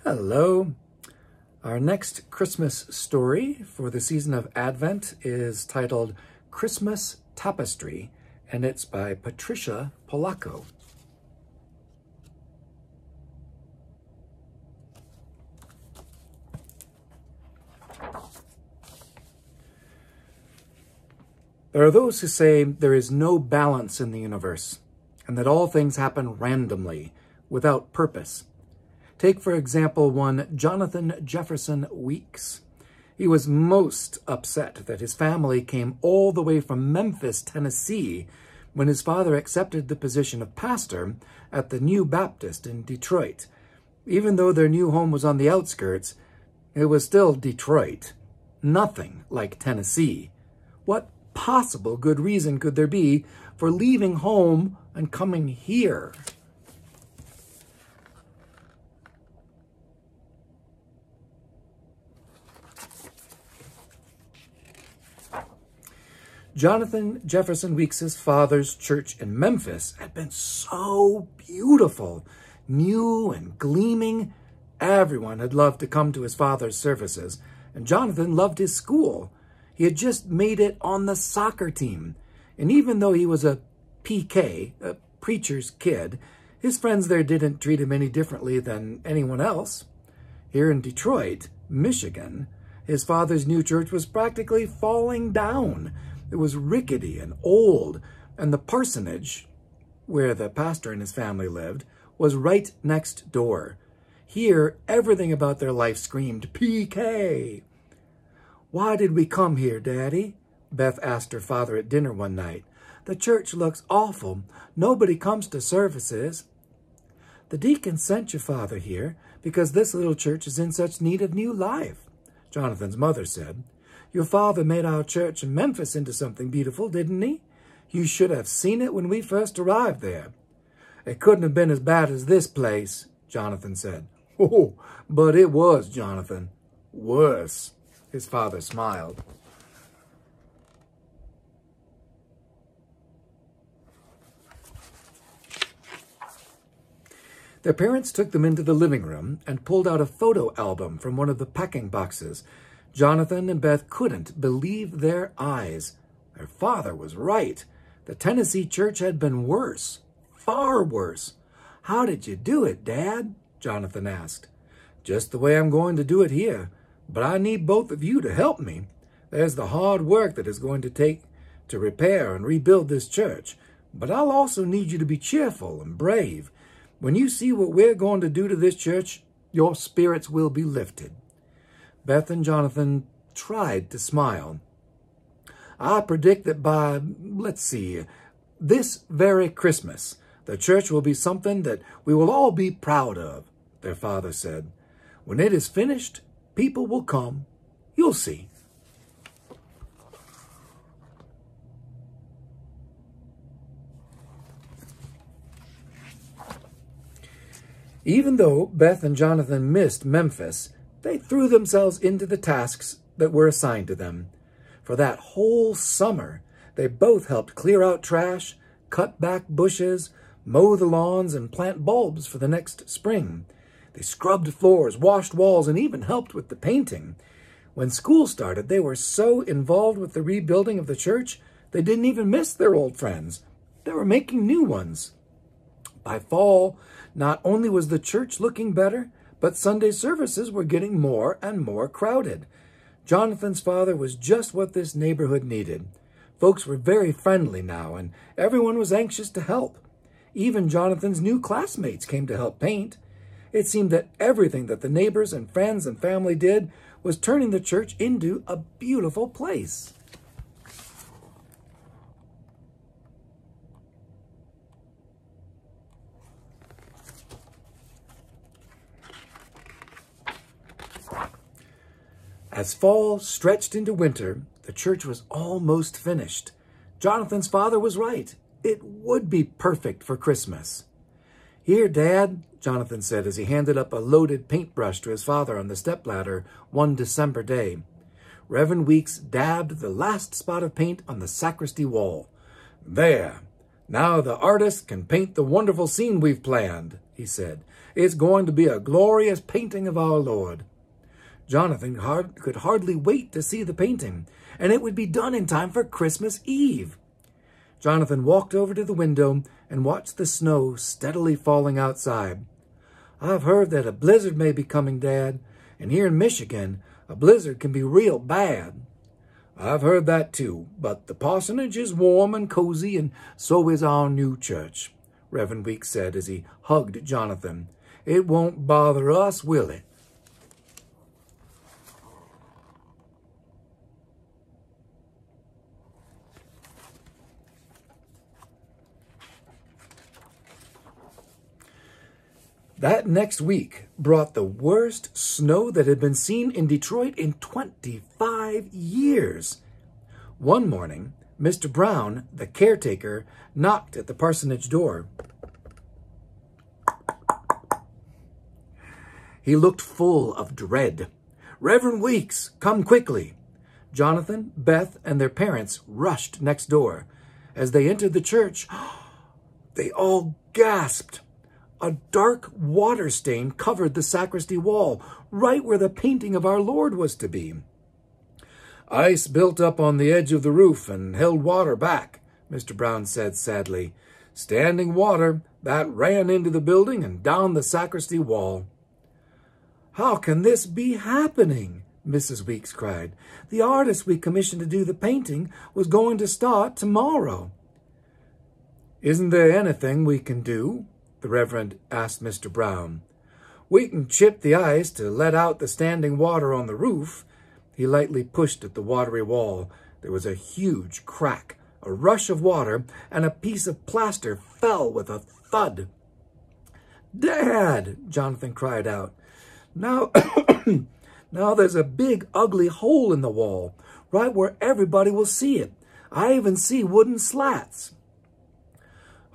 Hello. Our next Christmas story for the season of Advent is titled Christmas Tapestry, and it's by Patricia Polacco. There are those who say there is no balance in the universe, and that all things happen randomly, without purpose. Take, for example, one Jonathan Jefferson Weeks. He was most upset that his family came all the way from Memphis, Tennessee, when his father accepted the position of pastor at the New Baptist in Detroit. Even though their new home was on the outskirts, it was still Detroit. Nothing like Tennessee. What possible good reason could there be for leaving home and coming here? Jonathan Jefferson Weeks' father's church in Memphis had been so beautiful, new and gleaming. Everyone had loved to come to his father's services, and Jonathan loved his school. He had just made it on the soccer team, and even though he was a PK, a preacher's kid, his friends there didn't treat him any differently than anyone else. Here in Detroit, Michigan, his father's new church was practically falling down. It was rickety and old, and the parsonage, where the pastor and his family lived, was right next door. Here, everything about their life screamed PK. "Why did we come here, Daddy?" Beth asked her father at dinner one night. "The church looks awful. Nobody comes to services." "The deacon sent your father here because this little church is in such need of new life," Jonathan's mother said. "Your father made our church in Memphis into something beautiful, didn't he? You should have seen it when we first arrived there." "It couldn't have been as bad as this place," Jonathan said. "Oh, but it was, Jonathan. Worse." His father smiled. Their parents took them into the living room and pulled out a photo album from one of the packing boxes. Jonathan and Beth couldn't believe their eyes. Their father was right. The Tennessee church had been worse, far worse. "How did you do it, Dad?" Jonathan asked. "Just the way I'm going to do it here. But I need both of you to help me. There's the hard work that is going to take to repair and rebuild this church. But I'll also need you to be cheerful and brave. When you see what we're going to do to this church, your spirits will be lifted." Beth and Jonathan tried to smile. "I predict that by, this very Christmas, the church will be something that we will all be proud of," their father said. "When it is finished, people will come. You'll see." Even though Beth and Jonathan missed Memphis, they threw themselves into the tasks that were assigned to them. For that whole summer, they both helped clear out trash, cut back bushes, mow the lawns, and plant bulbs for the next spring. They scrubbed floors, washed walls, and even helped with the painting. When school started, they were so involved with the rebuilding of the church, they didn't even miss their old friends. They were making new ones. By fall, not only was the church looking better, but Sunday services were getting more and more crowded. Jonathan's father was just what this neighborhood needed. Folks were very friendly now, and everyone was anxious to help. Even Jonathan's new classmates came to help paint. It seemed that everything that the neighbors and friends and family did was turning the church into a beautiful place. As fall stretched into winter, the church was almost finished. Jonathan's father was right. It would be perfect for Christmas. "Here, Dad," Jonathan said as he handed up a loaded paintbrush to his father on the stepladder one December day. Reverend Weeks dabbed the last spot of paint on the sacristy wall. "There! Now the artist can paint the wonderful scene we've planned," he said. It's going to be a glorious painting of our Lord. Jonathan could hardly wait to see the painting, and it would be done in time for Christmas Eve. Jonathan walked over to the window and watched the snow steadily falling outside. I've heard that a blizzard may be coming, Dad, and here in Michigan, a blizzard can be real bad. I've heard that too, but the parsonage is warm and cozy, and so is our new church, Reverend Weeks said as he hugged Jonathan. It won't bother us, will it? That next week brought the worst snow that had been seen in Detroit in 25 years. One morning, Mr. Brown, the caretaker, knocked at the parsonage door. He looked full of dread. Reverend Weeks, come quickly. Jonathan, Beth, and their parents rushed next door. As they entered the church, they all gasped. A dark water stain covered the sacristy wall, right where the painting of our Lord was to be. Ice built up on the edge of the roof and held water back, Mr. Brown said sadly. Standing water that ran into the building and down the sacristy wall. How can this be happening? Mrs. Weeks cried. The artist we commissioned to do the painting was going to start tomorrow. Isn't there anything we can do? The Reverend asked Mr. Brown. We can chip the ice to let out the standing water on the roof. He lightly pushed at the watery wall. There was a huge crack. A rush of water, and a piece of plaster fell with a thud. Dad, Jonathan cried out. Now, now there's a big, ugly hole in the wall, right where everybody will see it. I even see wooden slats.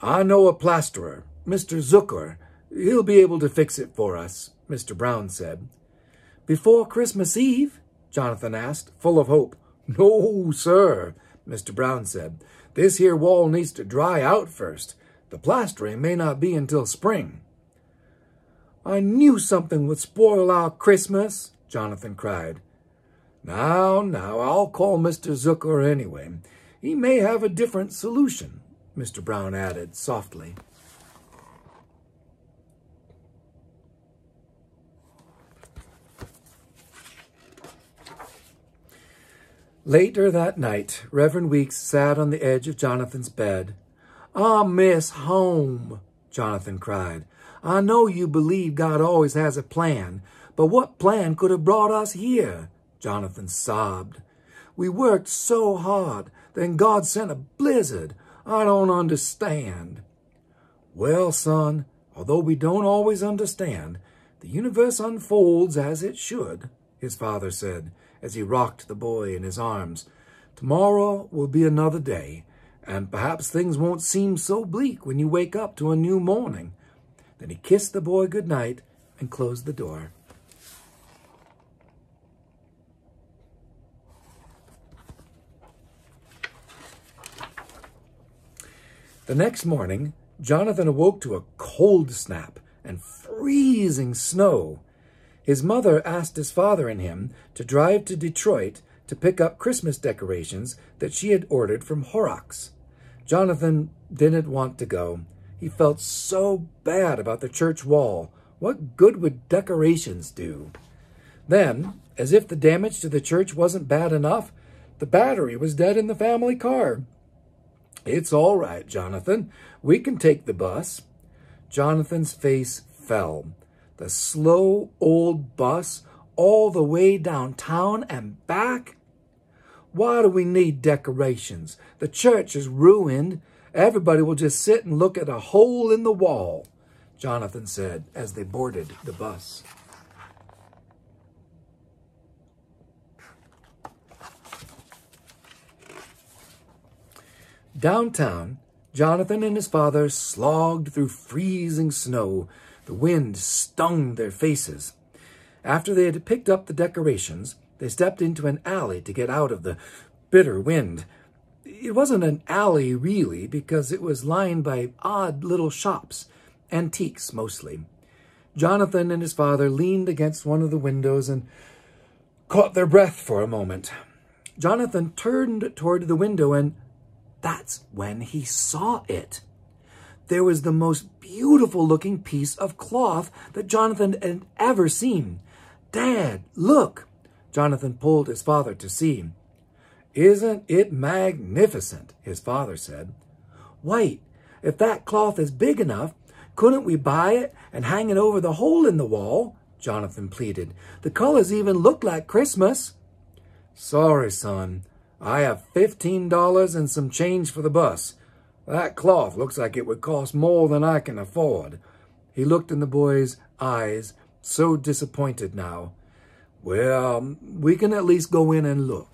I know a plasterer. Mr. Zucker, he'll be able to fix it for us, Mr. Brown said. Before Christmas Eve? Jonathan asked, full of hope. No, sir, Mr. Brown said. This here wall needs to dry out first. The plastering may not be until spring. I knew something would spoil our Christmas, Jonathan cried. Now, I'll call Mr. Zucker anyway. He may have a different solution, Mr. Brown added softly. Later that night, Reverend Weeks sat on the edge of Jonathan's bed. I miss home, Jonathan cried. I know you believe God always has a plan, but what plan could have brought us here? Jonathan sobbed. We worked so hard, then God sent a blizzard. I don't understand. Well, son, although we don't always understand, the universe unfolds as it should, his father said, as he rocked the boy in his arms. Tomorrow will be another day, and perhaps things won't seem so bleak when you wake up to a new morning. Then he kissed the boy good night and closed the door. The next morning, Jonathan awoke to a cold snap and freezing snow. His mother asked his father and him to drive to Detroit to pick up Christmas decorations that she had ordered from Horrocks. Jonathan didn't want to go. He felt so bad about the church wall. What good would decorations do? Then, as if the damage to the church wasn't bad enough, the battery was dead in the family car. It's all right, Jonathan. We can take the bus. Jonathan's face fell. The slow old bus all the way downtown and back? Why do we need decorations? The church is ruined. Everybody will just sit and look at a hole in the wall, Jonathan said as they boarded the bus. Downtown, Jonathan and his father slogged through freezing snow. The wind stung their faces. After they had picked up the decorations, they stepped into an alley to get out of the bitter wind. It wasn't an alley, really, because it was lined by odd little shops, antiques mostly. Jonathan and his father leaned against one of the windows and caught their breath for a moment. Jonathan turned toward the window, and that's when he saw it. There was the most beautiful-looking piece of cloth that Jonathan had ever seen. "Dad, look!" Jonathan pulled his father to see. "Isn't it magnificent?" his father said. "Wait, if that cloth is big enough, couldn't we buy it and hang it over the hole in the wall?" Jonathan pleaded. "The colors even look like Christmas." "Sorry, son. I have $15 and some change for the bus. That cloth looks like it would cost more than I can afford." He looked in the boy's eyes, so disappointed now. "Well, we can at least go in and look."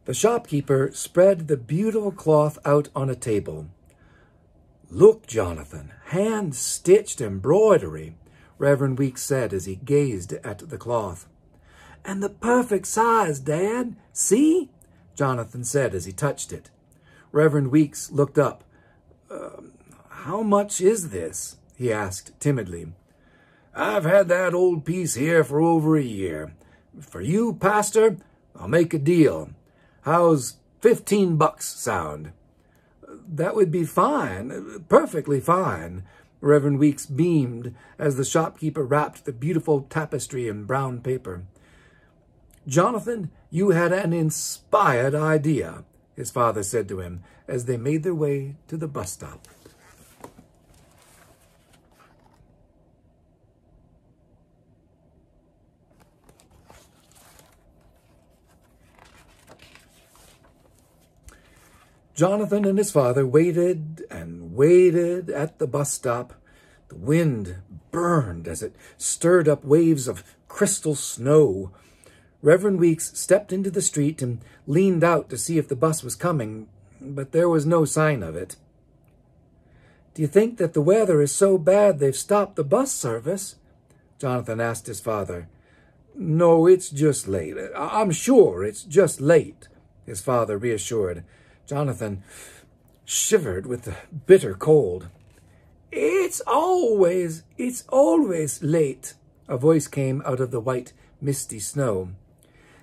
The shopkeeper spread the beautiful cloth out on a table. "Look, Jonathan, hand-stitched embroidery," Reverend Weeks said as he gazed at the cloth. "And the perfect size, Dad. See?" Jonathan said as he touched it. Reverend Weeks looked up. How much is this?" he asked timidly. "I've had that old piece here for over a year. For you, Pastor, I'll make a deal. How's $15 sound?" "That would be fine, perfectly fine." Reverend Weeks beamed as the shopkeeper wrapped the beautiful tapestry in brown paper. "Jonathan, you had an inspired idea," his father said to him as they made their way to the bus stop. Jonathan and his father waited and waited at the bus stop. The wind burned as it stirred up waves of crystal snow. Reverend Weeks stepped into the street and leaned out to see if the bus was coming, but there was no sign of it. "Do you think that the weather is so bad they've stopped the bus service?" Jonathan asked his father. "No, it's just late. I'm sure it's just late," his father reassured. Jonathan shivered with the bitter cold. It's always late," a voice came out of the white, misty snow.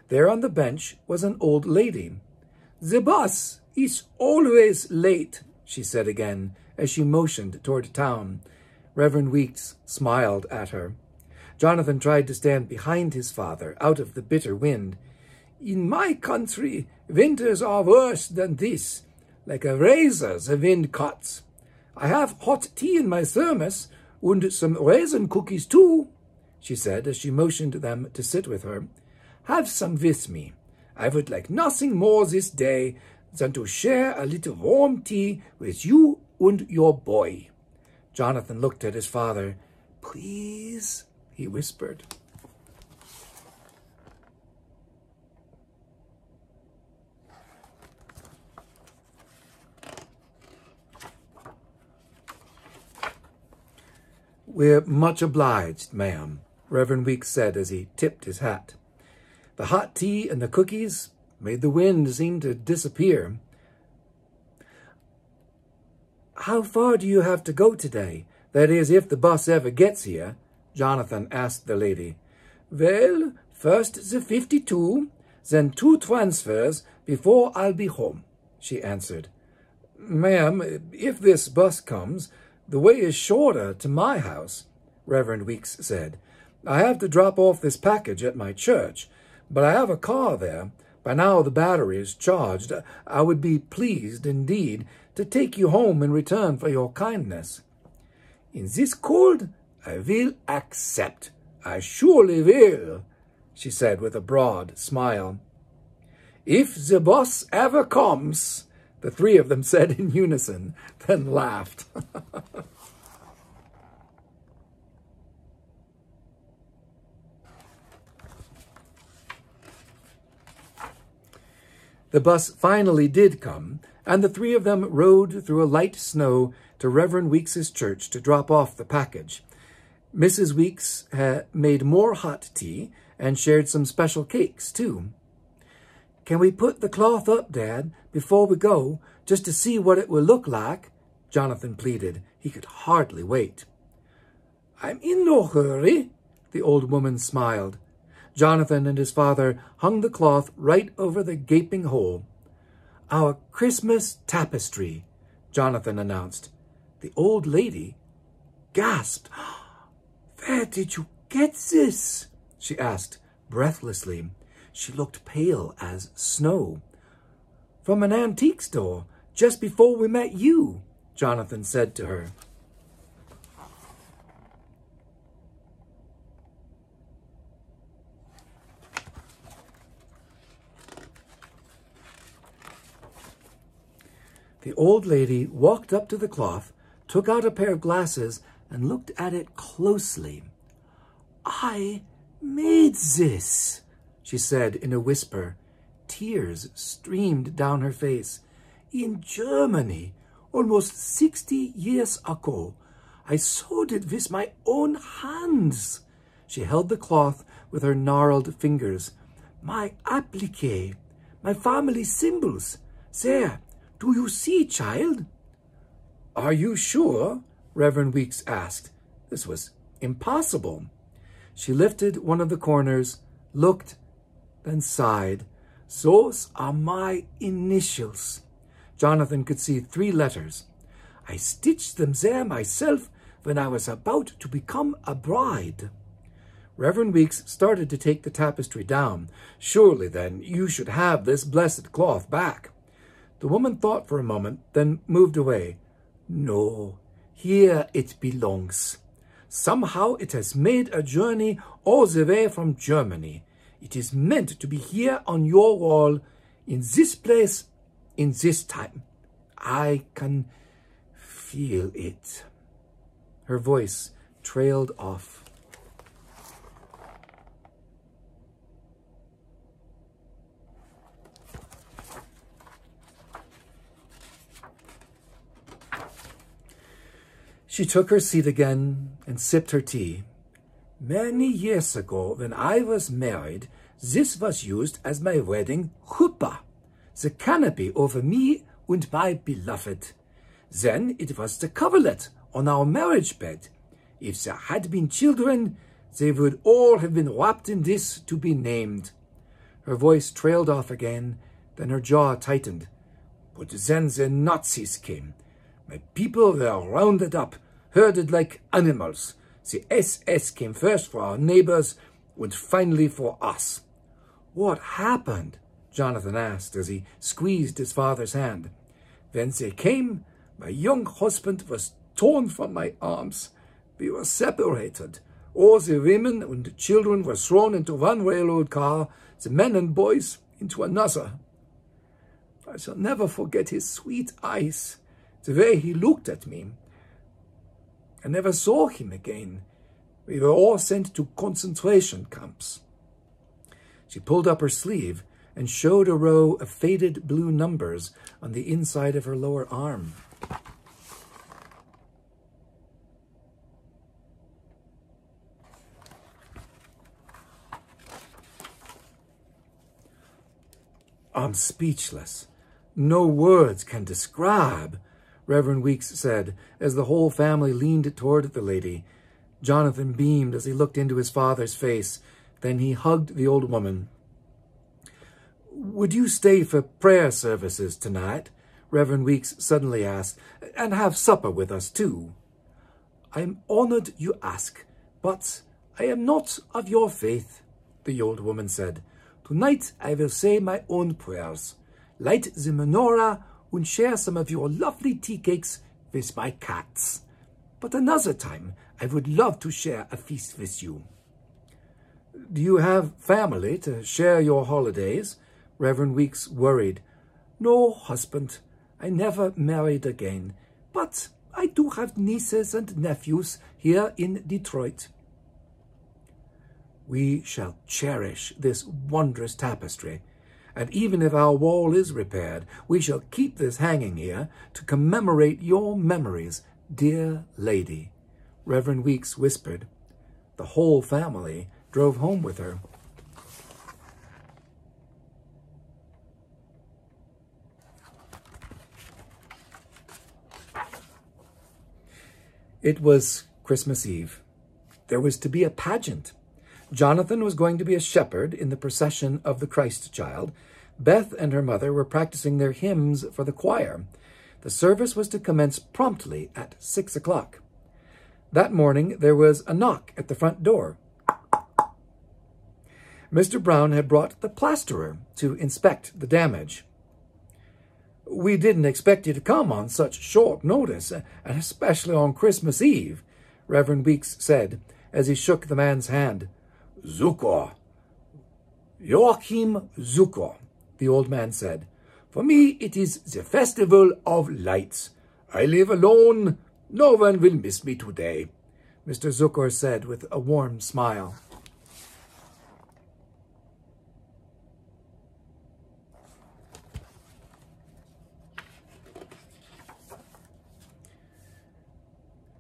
There on the bench was an old lady. "The bus is always late," she said again, as she motioned toward town. Reverend Weeks smiled at her. Jonathan tried to stand behind his father, out of the bitter wind. "In my country, winters are worse than this. Like a razor the wind cuts. I have hot tea in my thermos, and some raisin cookies too," she said as she motioned them to sit with her. "Have some with me. I would like nothing more this day than to share a little warm tea with you and your boy." Jonathan looked at his father. "Please," he whispered. "We're much obliged, ma'am," Reverend Weeks said as he tipped his hat. The hot tea and the cookies made the wind seem to disappear. "How far do you have to go today? That is, if the bus ever gets here," Jonathan asked the lady. "Well, first the 52, then 2 transfers before I'll be home," she answered. "Ma'am, if this bus comes, the way is shorter to my house," Reverend Weeks said. "I have to drop off this package at my church, but I have a car there. By now the battery is charged. I would be pleased, indeed, to take you home in return for your kindness." "In this cold, I will accept. I surely will," she said with a broad smile. "If the bus ever comes," the three of them said in unison, then laughed. The bus finally did come, and the three of them rode through a light snow to Reverend Weeks's church to drop off the package. Mrs. Weeks had made more hot tea, and shared some special cakes, too. "Can we put the cloth up, Dad, before we go, just to see what it will look like?" Jonathan pleaded. He could hardly wait. "I'm in no hurry," the old woman smiled. Jonathan and his father hung the cloth right over the gaping hole. "Our Christmas tapestry," Jonathan announced. The old lady gasped. "Where did you get this?" she asked breathlessly. She looked pale as snow. "From an antique store, just before we met you," Jonathan said to her. The old lady walked up to the cloth, took out a pair of glasses, and looked at it closely. "I made this," she said in a whisper. Tears streamed down her face. "In Germany, almost 60 years ago, I sewed it with my own hands." She held the cloth with her gnarled fingers. "My applique, my family symbols. There, do you see, child?" "Are you sure?" Reverend Weeks asked. This was impossible. She lifted one of the corners, looked, then sighed. "Those are my initials." Jonathan could see 3 letters. "I stitched them there myself when I was about to become a bride." Reverend Weeks started to take the tapestry down. "Surely, then, you should have this blessed cloth back." The woman thought for a moment, then moved away. "No, here it belongs. Somehow it has made a journey all the way from Germany. It is meant to be here on your wall, in this place, in this time. I can feel it." Her voice trailed off. She took her seat again and sipped her tea. "Many years ago, when I was married, this was used as my wedding chuppah, the canopy over me and my beloved. Then it was the coverlet on our marriage bed. If there had been children, they would all have been wrapped in this to be named." Her voice trailed off again, then her jaw tightened. "But then the Nazis came. My people were rounded up, herded like animals. The SS came first for our neighbors and finally for us." "What happened?" Jonathan asked as he squeezed his father's hand. "When they came, my young husband was torn from my arms. We were separated. All the women and the children were thrown into one railroad car, the men and boys into another. I shall never forget his sweet eyes, the way he looked at me. I never saw him again. We were all sent to concentration camps." She pulled up her sleeve and showed a row of faded blue numbers on the inside of her lower arm. "I'm speechless. No words can describe," Reverend Weeks said, as the whole family leaned toward the lady. Jonathan beamed as he looked into his father's face. Then he hugged the old woman. "Would you stay for prayer services tonight?" Reverend Weeks suddenly asked, "and have supper with us, too?" "I'm honored you ask, but I am not of your faith," the old woman said. "Tonight I will say my own prayers, light the menorah, and share some of your lovely tea cakes with my cats. But another time, I would love to share a feast with you." "Do you have family to share your holidays?" Reverend Weeks worried. "No, husband. I never married again. But I do have nieces and nephews here in Detroit." "We shall cherish this wondrous tapestry. And even if our wall is repaired, we shall keep this hanging here to commemorate your memories, dear lady," Reverend Weeks whispered. The whole family drove home with her. It was Christmas Eve. There was to be a pageant. Jonathan was going to be a shepherd in the procession of the Christ child. Beth and her mother were practicing their hymns for the choir. The service was to commence promptly at 6 o'clock. That morning, there was a knock at the front door. Mr. Brown had brought the plasterer to inspect the damage. "We didn't expect you to come on such short notice, and especially on Christmas Eve," Reverend Weeks said as he shook the man's hand. "Zukor. Joachim Zukor," the old man said. "For me, it is the festival of lights. I live alone. No one will miss me today," Mr. Zukor said with a warm smile.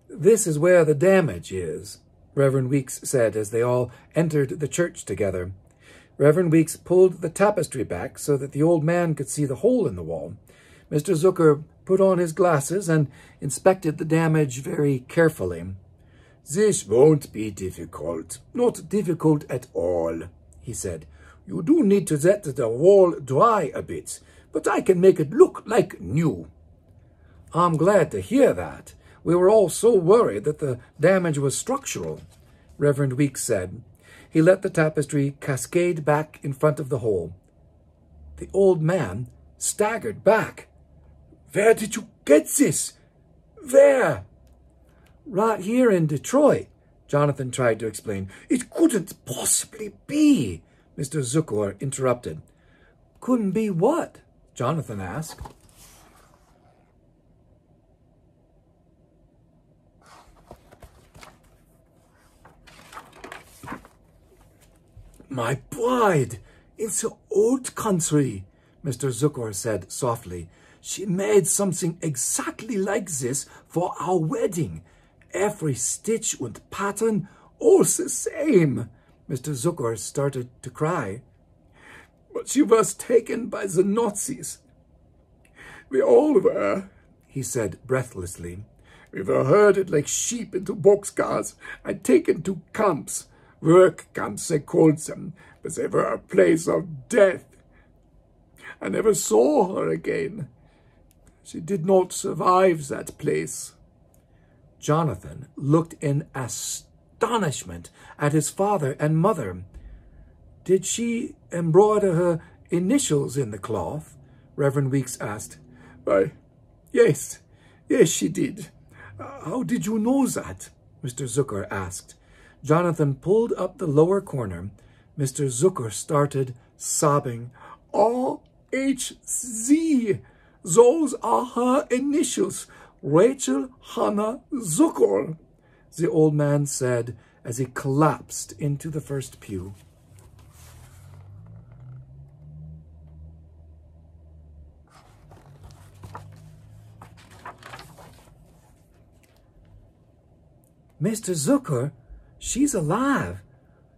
"This is where the damage is," Reverend Weeks said as they all entered the church together. Reverend Weeks pulled the tapestry back so that the old man could see the hole in the wall. Mr. Zukor put on his glasses and inspected the damage very carefully. "This won't be difficult. Not difficult at all," he said. "You do need to let the wall dry a bit, but I can make it look like new." "I'm glad to hear that. We were all so worried that the damage was structural," Reverend Weeks said. He let the tapestry cascade back in front of the hole. The old man staggered back. "Where did you get this? Where?" "Right here in Detroit," Jonathan tried to explain. "It couldn't possibly be," Mr. Zukor interrupted. "Couldn't be what?" Jonathan asked. "My bride, in the old country," Mr. Zukor said softly. "She made something exactly like this for our wedding. Every stitch and pattern, all the same." Mr. Zukor started to cry. "But she was taken by the Nazis. We all were," he said breathlessly. "We were herded like sheep into boxcars and taken to camps. Work camps, they called them, but they were a place of death. I never saw her again. She did not survive that place." Jonathan looked in astonishment at his father and mother. "Did she embroider her initials in the cloth?" Reverend Weeks asked. "Why, yes, she did. How did you know that?" Mr. Zukor asked. Jonathan pulled up the lower corner. Mr. Zukor started sobbing. "R.H.Z. Those are her initials. Rachel Hannah Zukor," the old man said as he collapsed into the first pew. "Mr. Zukor, she's alive.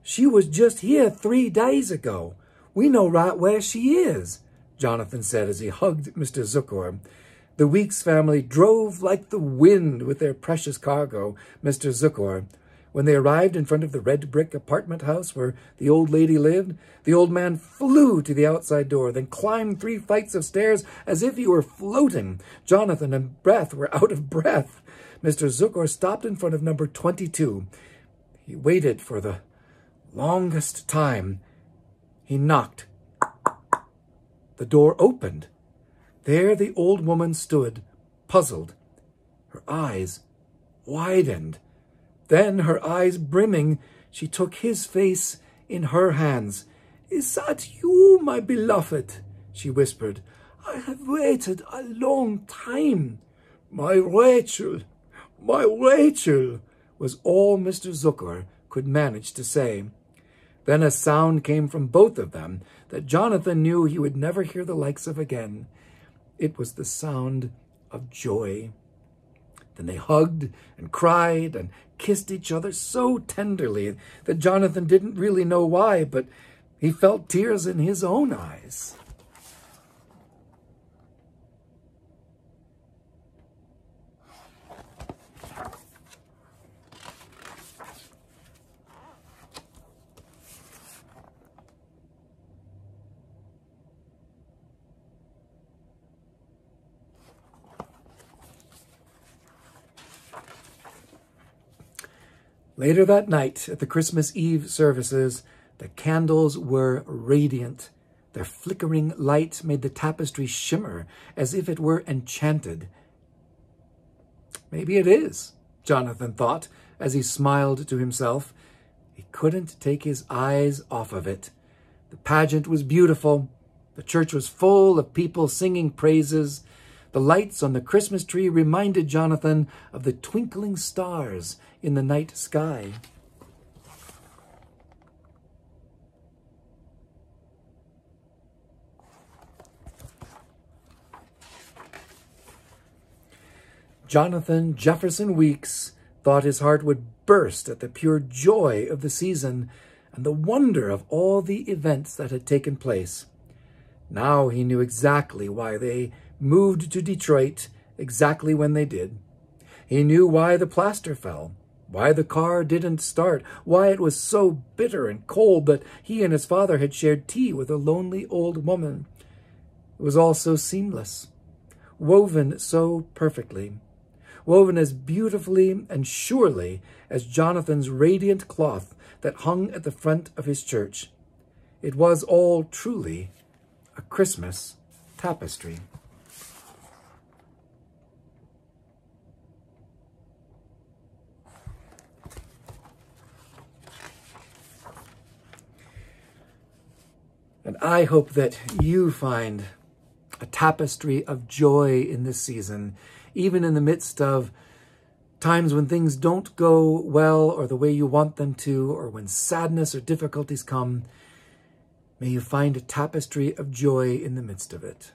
She was just here 3 days ago. We know right where she is," Jonathan said as he hugged Mr. Zukor. The Weeks family drove like the wind with their precious cargo, Mr. Zukor. When they arrived in front of the red brick apartment house where the old lady lived, the old man flew to the outside door, then climbed 3 flights of stairs as if he were floating. Jonathan and Beth were out of breath. Mr. Zukor stopped in front of number 22. He waited for the longest time. He knocked. The door opened. There the old woman stood, puzzled. Her eyes widened. Then, her eyes brimming, she took his face in her hands. "Is that you, my beloved?" she whispered. "I have waited a long time." My Rachel, was all Mr. Zukor could manage to say. Then a sound came from both of them that Jonathan knew he would never hear the likes of again. It was the sound of joy. Then they hugged and cried and kissed each other so tenderly that Jonathan didn't really know why, but he felt tears in his own eyes. Later that night, at the Christmas Eve services, the candles were radiant. Their flickering light made the tapestry shimmer as if it were enchanted. Maybe it is, Jonathan thought, as he smiled to himself. He couldn't take his eyes off of it. The pageant was beautiful. The church was full of people singing praises. The lights on the Christmas tree reminded Jonathan of the twinkling stars in the night sky. Jonathan Jefferson Weeks thought his heart would burst at the pure joy of the season and the wonder of all the events that had taken place. Now he knew exactly why they moved to Detroit exactly when they did. He knew why the plaster fell, why the car didn't start, why it was so bitter and cold that he and his father had shared tea with a lonely old woman. It was all so seamless, woven so perfectly, woven as beautifully and surely as Jonathan's radiant cloth that hung at the front of his church. It was all truly a Christmas tapestry. And I hope that you find a tapestry of joy in this season, even in the midst of times when things don't go well or the way you want them to, or when sadness or difficulties come. May you find a tapestry of joy in the midst of it.